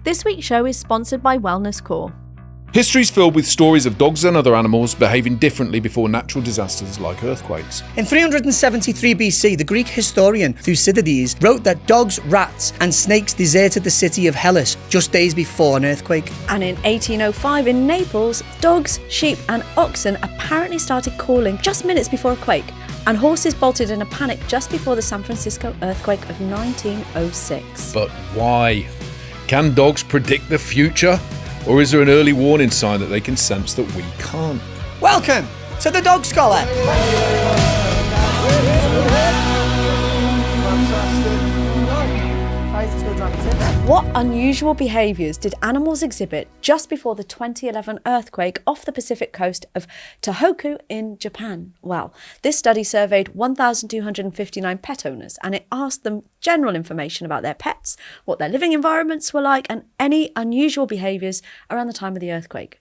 This week's show is sponsored by Wellness Core. History's filled with stories of dogs and other animals behaving differently before natural disasters like earthquakes. In 373 BC, the Greek historian Thucydides wrote that dogs, rats and snakes deserted the city of Hellas just days before an earthquake. And in 1805 in Naples, dogs, sheep and oxen apparently started calling just minutes before a quake, and horses bolted in a panic just before the San Francisco earthquake of 1906. But why? Can dogs predict the future? Or is there an early warning sign that they can sense that we can't? Welcome to the Dog Scholar. What unusual behaviours did animals exhibit just before the 2011 earthquake off the Pacific coast of Tohoku in Japan? Well, this study surveyed 1,259 pet owners, and it asked them general information about their pets, what their living environments were like, and any unusual behaviours around the time of the earthquake.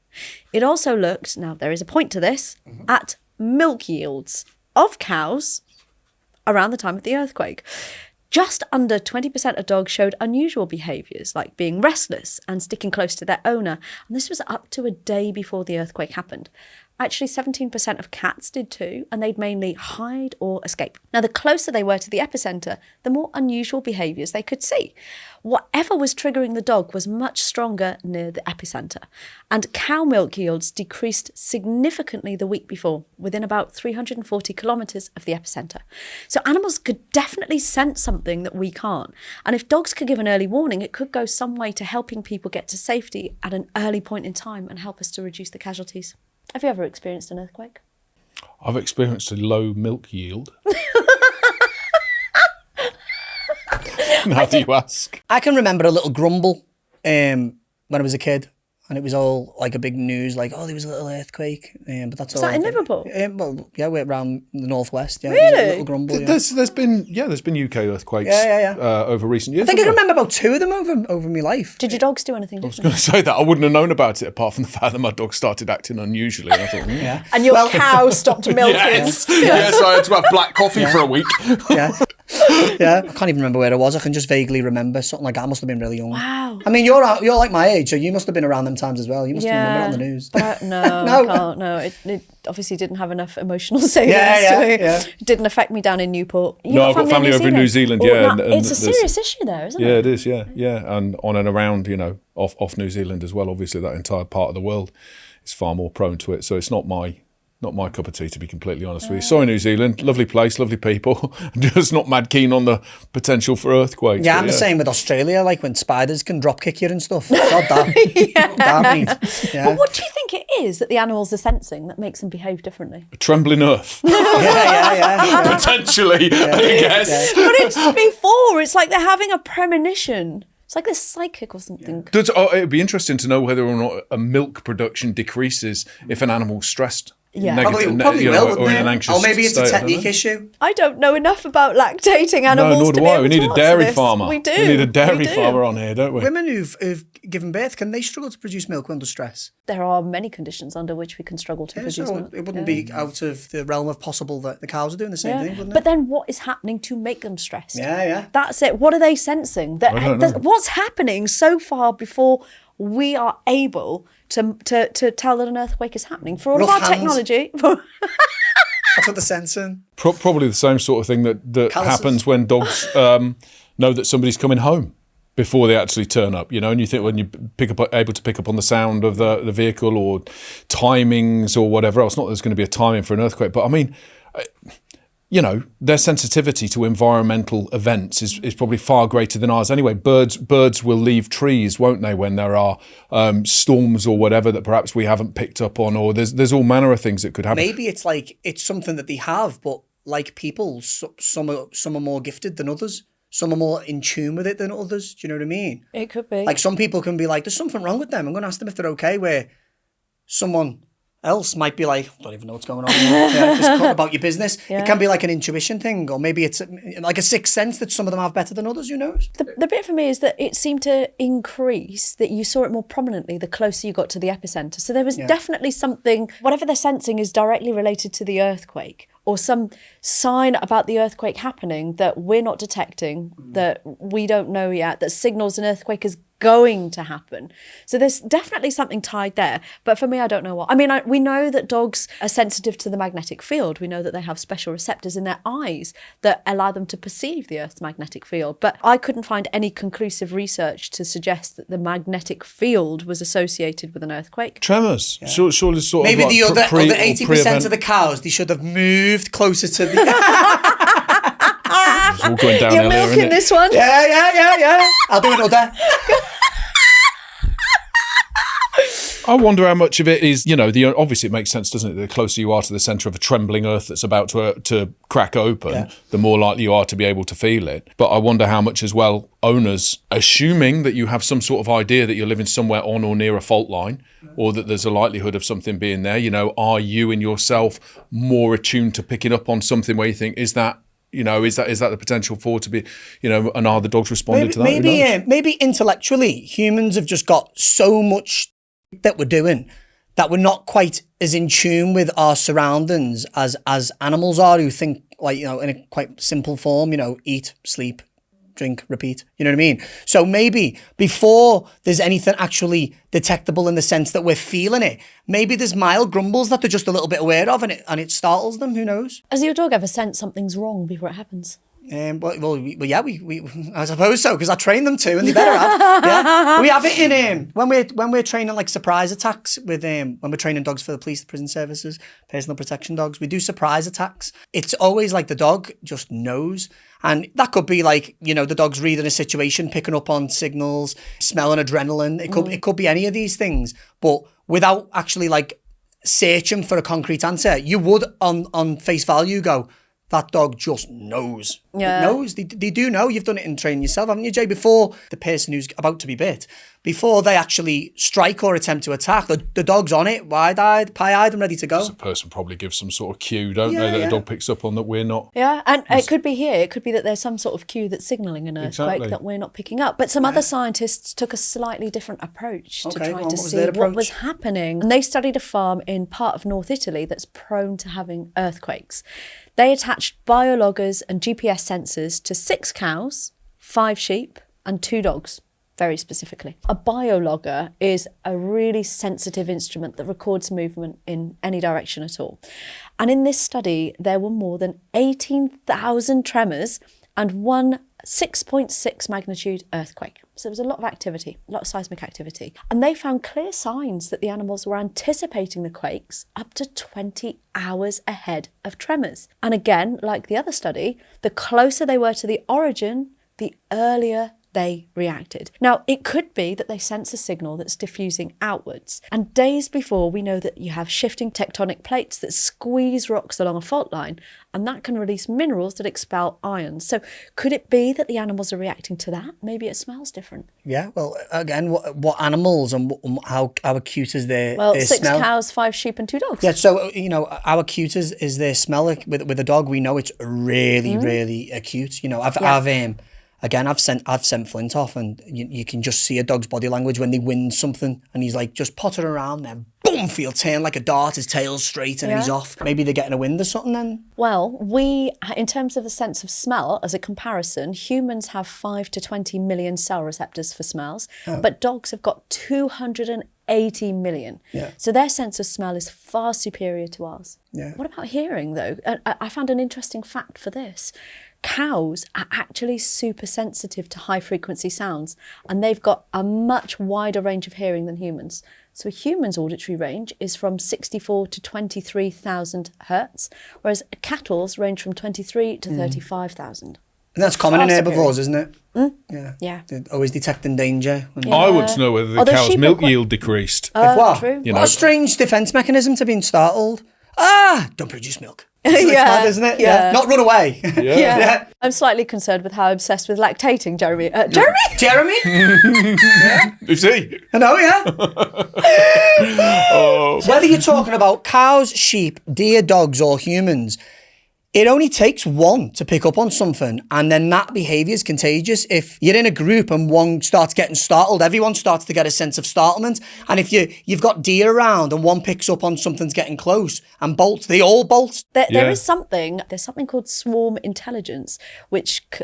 It also looked, now there is a point to this, at milk yields of cows around the time of the earthquake. Just under 20% of dogs showed unusual behaviours, like being restless and sticking close to their owner. And this was up to a day before the earthquake happened. Actually, 17% of cats did too, and they'd mainly hide or escape. Now, the closer they were to the epicentre, the more unusual behaviours they could see. Whatever was triggering the dog was much stronger near the epicentre. And cow milk yields decreased significantly the week before, within about 340 kilometres of the epicentre. So animals could definitely sense something that we can't. And if dogs could give an early warning, it could go some way to helping people get to safety at an early point in time and help us to reduce the casualties. Have you ever experienced an earthquake? I've experienced a low milk yield. How do you ask? I can remember a little grumble when I was a kid, and it was all like a big news, like, oh, there was a little earthquake. But that's all. Was that in Liverpool? Well, yeah, we're around the northwest. Yeah, really? There was a little grumble. Yeah. There's been UK earthquakes over recent years. I think I can remember about two of them over my life. Did your dogs do anything different? I was going to say that. I wouldn't have known about it apart from the fact that my dog started acting unusually. And I thought, yeah. And your cow stopped milking. Yes, I had to have black coffee for a week. Yeah. Yeah, I can't even remember where I was. I can just vaguely remember something like that. I must have been really young. Wow. I mean, you're like my age, so you must have been around them times as well. You must have remembered it on the news. But no, I can't. No, it obviously didn't have enough emotional savings It didn't affect me down in Newport. I've got family over in New Zealand. Yeah, and it's a serious issue there, isn't it? Yeah, it is. Yeah, and on and around, off New Zealand as well. Obviously, that entire part of the world is far more prone to it. So it's not my cup of tea, to be completely honest with you. Sorry, New Zealand, lovely place, lovely people. I'm just not mad keen on the potential for earthquakes. Yeah, I'm the same with Australia, like when spiders can drop kick you and stuff. God damn. Yeah. But what do you think it is that the animals are sensing that makes them behave differently? A trembling earth. Yeah. Potentially, I guess. But it's before, it's like they're having a premonition. It's like they're psychic or something. It'd be interesting to know whether or not a milk production decreases if an animal's stressed. Yeah, probably will, or in an anxious or maybe it's a state, technique issue. I don't know enough about lactating animals. No, nor do I. We need a dairy farmer. We do. We need a dairy farmer on here, don't we? Women who've given birth, can they struggle to produce milk under stress? There are many conditions under which we can struggle to produce so milk. It wouldn't be out of the realm of possible that the cows are doing the same thing, wouldn't it? But then what is happening to make them stressed? Yeah. That's it. What are they sensing? I don't know. What's happening so far before we are able to tell that an earthquake is happening? For all Rough of our hands. technology... That's what they're sensing. Probably the same sort of thing that happens when dogs know that somebody's coming home before they actually turn up, and you think when you able to pick up on the sound of the vehicle or timings or whatever else, not that there's going to be a timing for an earthquake, but I mean, their sensitivity to environmental events is probably far greater than ours anyway. Birds will leave trees, won't they, when there are storms or whatever that perhaps we haven't picked up on, or there's all manner of things that could happen. Maybe it's like it's something that they have, but like people, some are more gifted than others. Some are more in tune with it than others. Do you know what I mean? It could be. Like some people can be like, there's something wrong with them. I'm going to ask them if they're okay, where someone else might be like, I don't even know what's going on. Just talk about your business. Yeah. It can be like an intuition thing, or maybe it's like a sixth sense that some of them have better than others, who knows? The bit for me is that it seemed to increase, that you saw it more prominently the closer you got to the epicentre. So there was definitely something, whatever they're sensing is directly related to the earthquake, or some sign about the earthquake happening that we're not detecting, that we don't know yet, that signals an earthquake is going to happen. So there's definitely something tied there. But for me, I don't know what. I mean, we know that dogs are sensitive to the magnetic field. We know that they have special receptors in their eyes that allow them to perceive the Earth's magnetic field. But I couldn't find any conclusive research to suggest that the magnetic field was associated with an earthquake. Tremors. Yeah. Surely sort maybe of like the other 80% of the cows, they should have moved closer to the... It's all going down. You're milking this one. Yeah. I'll do another. I wonder how much of it is, obviously it makes sense, doesn't it? The closer you are to the centre of a trembling earth that's about to crack open, the more likely you are to be able to feel it. But I wonder how much as well owners, assuming that you have some sort of idea that you're living somewhere on or near a fault line, or that there's a likelihood of something being there, are you in yourself more attuned to picking up on something where you think, is that the potential for it to be, and are the dogs responding to that? Maybe intellectually, humans have just got so much that we're doing that we're not quite as in tune with our surroundings as animals are, who think in a quite simple form, eat, sleep, drink, repeat. You know what I mean? So maybe before there's anything actually detectable in the sense that we're feeling it, maybe there's mild grumbles that they're just a little bit aware of, and it startles them. Who knows? Has your dog ever sensed something's wrong before it happens? We I suppose so, because I train them to, and they better have. Yeah, we have it in when we're training like surprise attacks with when we're training dogs for the police, the prison services, personal protection dogs. We do surprise attacks. It's always like the dog just knows, and that could be like the dog's reading a situation, picking up on signals, smelling adrenaline. It could be any of these things, but without actually like searching for a concrete answer, you would on face value go, that dog just knows. Yeah. It knows. They do know. You've done it in training yourself, haven't you, Jay? Before the person who's about to be bit, before they actually strike or attempt to attack, the dog's on it, wide-eyed, pie-eyed and ready to go. The person probably gives some sort of cue, don't they, that a dog picks up on that we're not. Yeah, and it could be here. It could be that there's some sort of cue that's signalling an earthquake that we're not picking up. But some other scientists took a slightly different approach to try to see what was happening. And they studied a farm in part of North Italy that's prone to having earthquakes. They attached biologgers and GPS sensors to 6 cows, 5 sheep, and 2 dogs, very specifically. A biologger is a really sensitive instrument that records movement in any direction at all. And in this study, there were more than 18,000 tremors and one 6.6 magnitude earthquake. So there was a lot of activity, a lot of seismic activity. And they found clear signs that the animals were anticipating the quakes up to 20 hours ahead of tremors. And again, like the other study, the closer they were to the origin, the earlier they reacted. Now, it could be that they sense a signal that's diffusing outwards. And days before, we know that you have shifting tectonic plates that squeeze rocks along a fault line, and that can release minerals that expel ions. So could it be that the animals are reacting to that? Maybe it smells different. Yeah, well, again, what animals and how acute is their Well, 6 smell? cows, 5 sheep and 2 dogs. Yeah, so, how acute is their smell? Like with a dog, we know it's really, really acute. I've sent Flint off, and you can just see a dog's body language when they win something, and he's like just pottering around, then boom, feel turn like a dart, his tail's straight, and he's off. Maybe they're getting a wind or something then. Well, in terms of the sense of smell, as a comparison, humans have 5 to 20 million cell receptors for smells, but dogs have got 280 million. Yeah. So their sense of smell is far superior to ours. Yeah. What about hearing, though? I found an interesting fact for this. Cows are actually super sensitive to high frequency sounds, and they've got a much wider range of hearing than humans. So a human's auditory range is from 64 to 23,000 hertz, whereas cattle's range from 23 to 35,000. And that's common in herbivores, isn't it? Yeah. They're always detecting danger. I want to know whether the cow's milk yield decreased. If what? True. What a strange defence mechanism to being startled. Don't produce milk. It's mad, isn't it? Yeah. Not run away. Yeah. I'm slightly concerned with how obsessed with lactating Jeremy. Jeremy? Is he? I know, yeah. Whether you're talking about cows, sheep, deer, dogs or humans, It only takes one to pick up on something, and then that behaviour is contagious. If you're in a group and one starts getting startled, everyone starts to get a sense of startlement. And if you've got deer around and one picks up on something's getting close and bolts, they all bolt. There's something called swarm intelligence,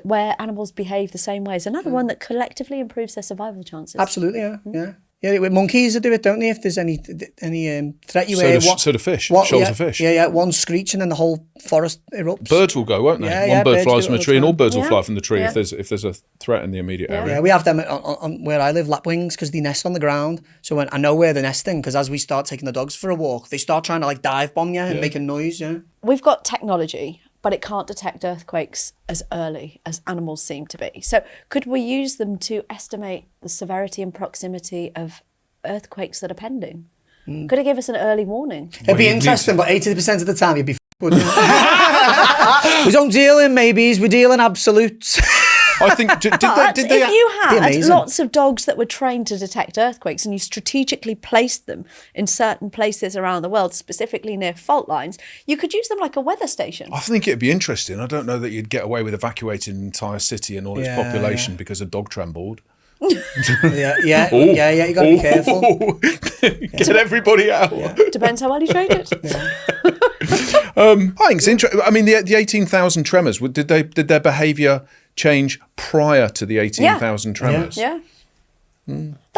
where animals behave the same way. It's another one that collectively improves their survival chances. Absolutely, yeah. Yeah, with monkeys they do it, don't they? If there's any threat, you hear so do fish, shoals of fish. Yeah, one screach and then the whole forest erupts. Birds will go, won't they? Yeah, one bird flies from a tree, and all birds will fly from the tree Yeah. if there's a threat in the immediate area. Yeah, we have them on where I live, lapwings, because they nest on the ground. So when I know where they're nesting, because as we start taking the dogs for a walk, they start trying to like dive bomb you and making noise. Yeah, we've got technology, but it can't detect earthquakes as early as animals seem to be. So could we use them to estimate the severity and proximity of earthquakes that are pending? Could it give us an early warning? It'd be interesting, but 80% of the time you'd be wouldn't you? We don't deal in maybes, we deal in absolutes. I think did If they you had amazing. lots of dogs that were trained to detect earthquakes and you strategically placed them in certain places around the world, specifically near fault lines, you could use them like a weather station. I think it'd be interesting. I don't know that you'd get away with evacuating an entire city and all its population because a dog trembled. Yeah, you got to be careful. Get everybody out. Depends how well you train it. I think it's interesting. I mean, the 18,000 tremors. Did their behaviour change prior to the 18,000 tremors? Yeah.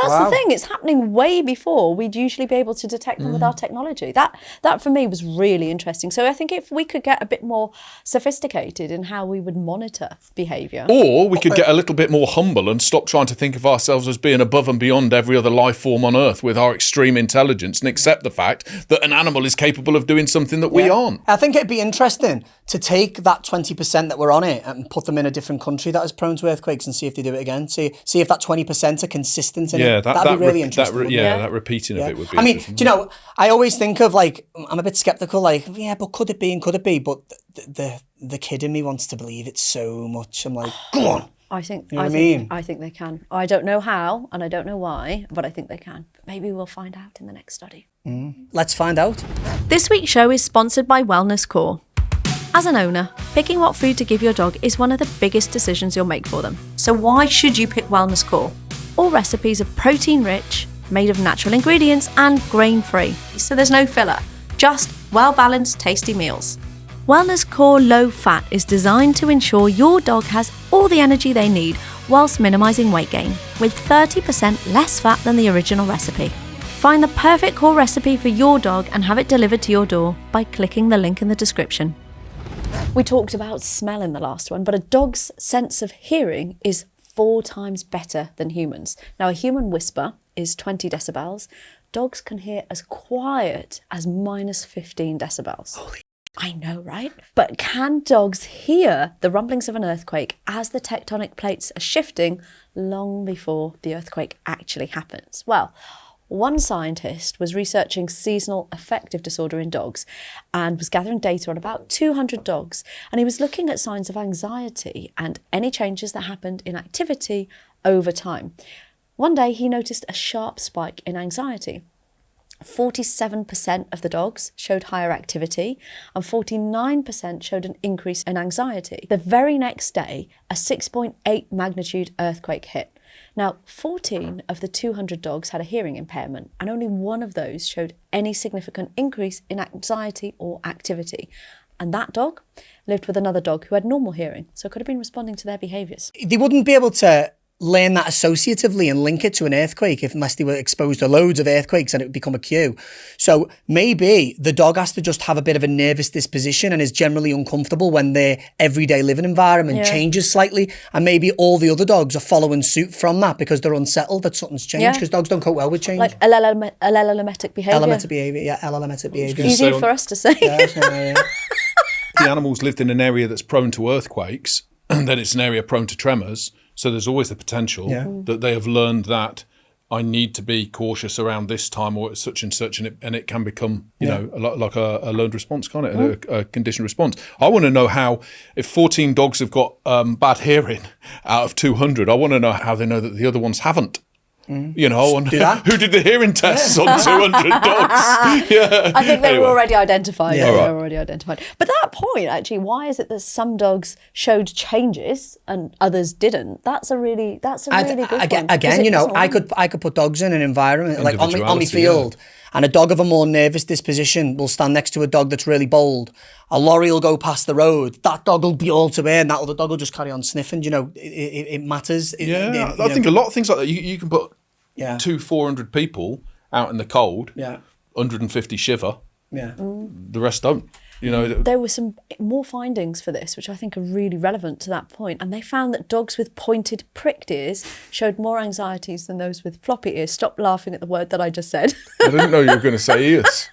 That's the thing. It's happening way before we'd usually be able to detect them with our technology. That for me was really interesting. So I think if we could get a bit more sophisticated in how we would monitor behaviour. Or we could get a little bit more humble and stop trying to think of ourselves as being above and beyond every other life form on Earth with our extreme intelligence and accept the fact that an animal is capable of doing something that we aren't. I think it'd be interesting to take that 20% that were on it and put them in a different country that is prone to earthquakes and see if they do it again. See if that 20% are consistent in it. That'd be really interesting. That repeating of it would be I mean, interesting. do you know, I always think of like, I'm a bit sceptical, like, yeah, but could it be and could it be? But the kid in me wants to believe it so much. I'm like, go on. I think You know what I mean? I think they can. I don't know how and I don't know why, but I think they can. But maybe we'll find out in the next study. Let's find out. This week's show is sponsored by Wellness Core. As an owner, picking what food to give your dog is one of the biggest decisions you'll make for them. So why should you pick Wellness Core? All recipes are protein-rich, made of natural ingredients and grain-free, so there's no filler, just well-balanced, tasty meals. Wellness Core Low Fat is designed to ensure your dog has all the energy they need whilst minimising weight gain, with 30% less fat than the original recipe. Find the perfect core recipe for your dog and have it delivered to your door by clicking the link in the description. We talked about smell in the last one, but a dog's sense of hearing is 4 times better than humans. Now, a human whisper is 20 decibels. Dogs can hear as quiet as minus 15 decibels. Holy, I know, right? But can dogs hear the rumblings of an earthquake as the tectonic plates are shifting long before the earthquake actually happens? Well, one scientist was researching seasonal affective disorder in dogs and was gathering data on about 200 dogs. And he was looking at signs of anxiety and any changes that happened in activity over time. One day he noticed a sharp spike in anxiety. 47% of the dogs showed higher activity and 49% showed an increase in anxiety. The very next day, a 6.8 magnitude earthquake hit. Now, 14 of the 200 dogs had a hearing impairment, and only one of those showed any significant increase in anxiety or activity. And that dog lived with another dog who had normal hearing, so could have been responding to their behaviours. They wouldn't be able to learn that associatively and link it to an earthquake unless they were exposed to loads of earthquakes and it would become a cue. So maybe the dog has to just have a bit of a nervous disposition and is generally uncomfortable when their everyday living environment changes slightly, and maybe all the other dogs are following suit from that because they're unsettled that something's changed, because dogs don't cope well with change. Like LLMetic behaviour. LLMetic behaviour, LLMetic behaviour. Easy for us to say. Yeah. The animals lived in an area that's prone to earthquakes, and then it's an area prone to tremors. So there's always the potential that they have learned that I need to be cautious around this time or such and such, and it can become, you know, like a learned response, can't it? A conditioned response. I want to know how, if 14 dogs have got bad hearing out of 200, I want to know how they know that the other ones haven't. You know, on Do that. who did the hearing tests on 200 dogs? Yeah. I think they Anyway. were already identified. Yeah. They Alright. were already identified. But that point, actually, why is it that some dogs showed changes and others didn't? That's a really good one. Again, Because it you know, doesn't I work. could put dogs in an environment like on my Individuality, field, and a dog of a more nervous disposition will stand next to a dog that's really bold. A lorry will go past the road. That dog will be all to air, and that other dog will just carry on sniffing. You know, it matters. Yeah, I think a lot of things like that. You can put Yeah. 400 people out in the cold. Yeah. 150 shiver. Yeah. The rest don't. You know. There were some more findings for this, which I think are really relevant to that point. And they found that dogs with pointed pricked ears showed more anxieties than those with floppy ears. Stop laughing at the word that I just said. I didn't know you were going to say ears.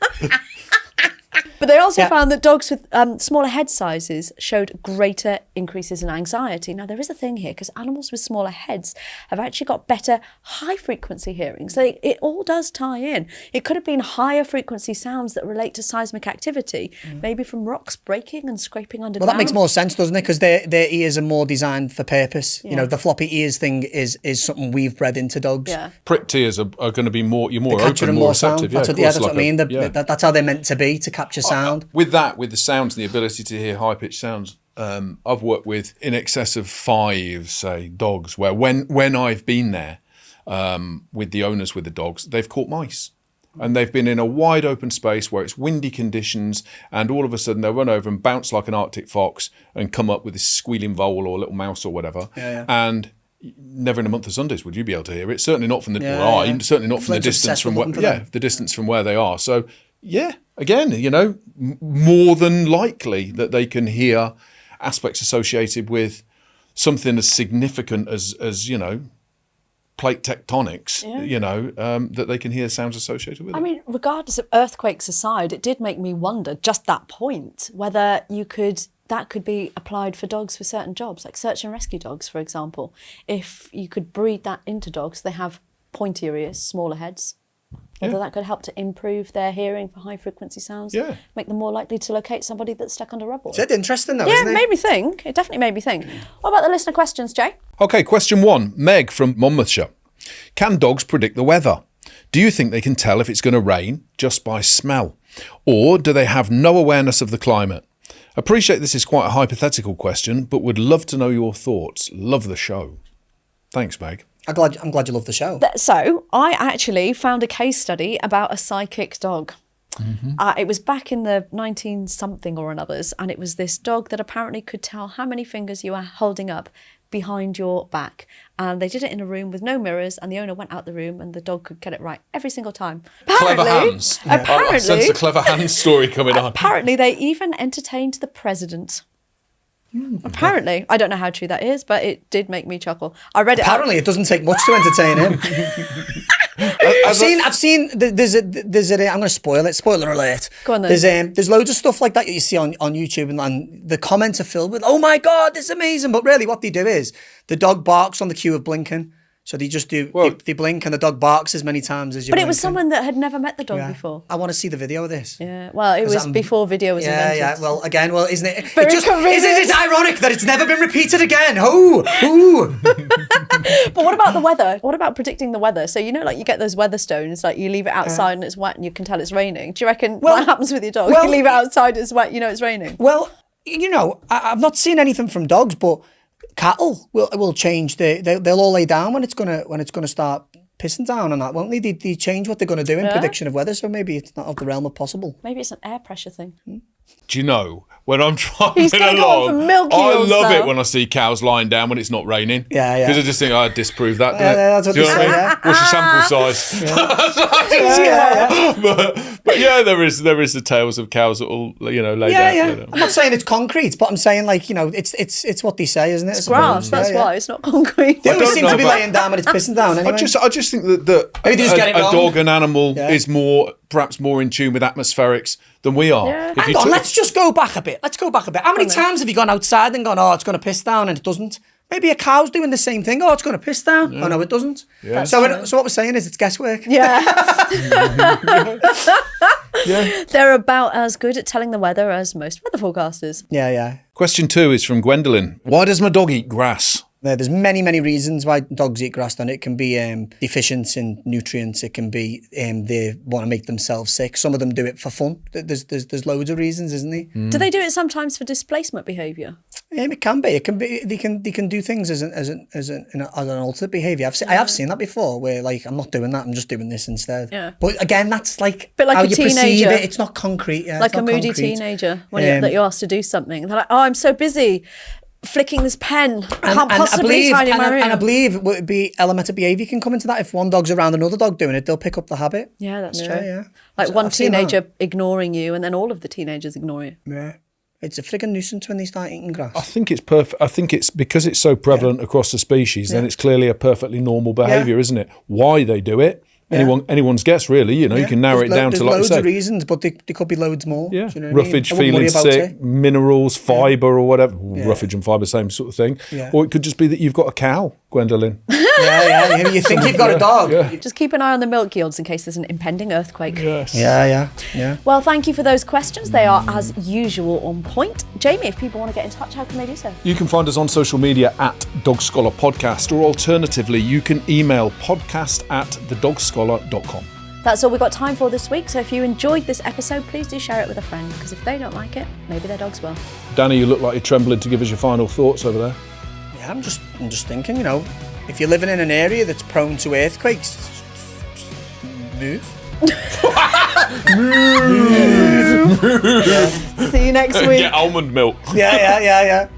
But they also Yeah. found that dogs with smaller head sizes showed greater increases in anxiety. Now, there is a thing here, because animals with smaller heads have actually got better high-frequency hearing. So it all does tie in. It could have been higher frequency sounds that relate to seismic activity, maybe from rocks breaking and scraping Well, underground. that makes more sense, doesn't it? Because their ears are more designed for purpose. You know, the floppy ears thing is something we've bred into dogs. Yeah. Pricked ears are going to be more. You're more Capturing open, more receptive. sound. That's of what, course, that's what I like mean. yeah. That's how they're meant to be, to capture sound. With the sounds and the ability to hear high pitched sounds, I've worked with in excess of 5, say, dogs. Where when I've been there with the owners with the dogs, they've caught mice. And they've been in a wide open space where it's windy conditions, and all of a sudden they'll run over and bounce like an Arctic fox and come up with this squealing vole or a little mouse or whatever. And never in a month of Sundays would you be able to hear it. Certainly not from the certainly not from the Flint's distance obsessed from with where looking for them. the distance from where they are. So yeah, again, you know, more than likely that they can hear aspects associated with something as significant as you know, plate tectonics, you know, that they can hear sounds associated with it. I mean, regardless of earthquakes aside, it did make me wonder, just that point, whether that could be applied for dogs for certain jobs, like search and rescue dogs, for example. If you could breed that into dogs, they have pointier ears, smaller heads. Whether that could help to improve their hearing for high frequency sounds, make them more likely to locate somebody that's stuck under rubble. It's interesting though, Yeah, isn't it it? made me think. It definitely made me think. What about the listener questions, Jay? Okay, question 1. Meg from Monmouthshire. Can dogs predict the weather? Do you think they can tell if it's going to rain just by smell? Or do they have no awareness of the climate? Appreciate this is quite a hypothetical question, but would love to know your thoughts. Love the show. Thanks, Meg. I'm glad you love the show. So I actually found a case study about a psychic dog. It was back in the 19-something or another's, and it was this dog that apparently could tell how many fingers you are holding up behind your back. And they did it in a room with no mirrors, and the owner went out the room and the dog could get it right every single time. Clever hands. I sense a clever hands story coming on. Apparently they even entertained the president. Apparently. I don't know how true that is, but it did make me chuckle. I read it. Apparently, it doesn't take much to entertain him. I've seen. There's a. I'm going to spoil it. Spoiler alert. Go on then. There's loads of stuff like that you see on YouTube, and the comments are filled with, "Oh my God, this is amazing!" But really, what they do is the dog barks on the cue of blinking. So they just do. They blink, and the dog barks as many times as you. But it was someone that had never met the dog before. I want to see the video of this. Yeah. Well, it was before video was invented. Yeah. Well, again, isn't it? Very Isn't convenient. it ironic that it's never been repeated again? Ooh. But what about the weather? What about predicting the weather? So, you know, like you get those weather stones, like you leave it outside and it's wet and you can tell it's raining. Do you reckon what happens with your dog? You leave it outside, it's wet, you know it's raining. Well, you know, I've not seen anything from dogs, but cattle will change. They'll all lay down when it's gonna start pissing down and that, won't they? They change what they're going to do in prediction of weather. So maybe it's not of the realm of possible. Maybe it's an air pressure thing. Do you know, when I'm driving He's gonna go on for along, milk I yields love now. it when I see cows lying down when it's not raining. Yeah. Because I just think, I disprove that, doesn't it? That's what Do you they know say, what I mean? What's your sample size? But yeah, there is the tales of cows that will, you know, lay down. I'm not saying it's concrete, but I'm saying, like, you know, it's what they say, isn't it? It's grass, that's why. It's not concrete. They always don't seem know to be about- laying down when it's pissing down anyway. I just think that Maybe they just get it a wrong. dog, an animal, is perhaps more in tune with atmospherics than we are. Yeah. If you Hang on, took- let's just go back a bit. How many times have you gone outside and gone, oh, it's going to piss down, and it doesn't? Maybe a cow's doing the same thing. Oh, it's going to piss down. Oh, no, it doesn't. Yeah. So what we're saying is it's guesswork. Yeah. Yeah. They're about as good at telling the weather as most weather forecasters. Yeah. Question 2 is from Gwendolyn. Why does my dog eat grass? There's many reasons why dogs eat grass. Then it can be deficient in nutrients. It can be they want to make themselves sick. Some of them do it for fun. There's loads of reasons, isn't there? Do they do it sometimes for displacement behaviour? It can be. It can be. They can do things as an altered behaviour. I have seen that before, where like I'm not doing that. I'm just doing this instead. Yeah. But again, that's like Bit like how a you perceive teenager. it. It's not concrete. Yeah, Like it's a not moody concrete. teenager that you're asked to do something. And they're like, oh, I'm so busy flicking this pen. I can't possibly tidy my room. And I believe it would be elemental behaviour can come into that. If one dog's around another dog doing it, they'll pick up the habit. Yeah, that's true. Yeah. Like So one I've seen that. teenager ignoring you and then all of the teenagers ignore you. Yeah. It's a frigging nuisance when they start eating grass. I think it's perfect. I think it's because it's so prevalent across the species. Then it's clearly a perfectly normal behaviour, isn't it? Why they do it? Anyone's guess, really. You know, you can narrow it down to, like you loads say, of reasons, but there could be loads more. yeah, Do you know what roughage, I mean? I wouldn't feeling worry about sick, it. minerals, fibre, or whatever. Roughage and fibre, same sort of thing. Yeah. Or it could just be that you've got a cow, Gwendolyn. Yeah. You think you've got a dog. Yeah. Just keep an eye on the milk yields in case there's an impending earthquake. Yes. Yeah. Well, thank you for those questions. They are, as usual, on point. Jamie, if people want to get in touch, how can they do so? You can find us on social media at Dog Scholar Podcast, or alternatively, you can email podcast@thedogscholar.com. That's all we've got time for this week. So if you enjoyed this episode, please do share it with a friend, because if they don't like it, maybe their dogs will. Danny, you look like you're trembling to give us your final thoughts over there. Yeah, I'm just thinking, if you're living in an area that's prone to earthquakes, move. See you next week. Get almond milk. Yeah.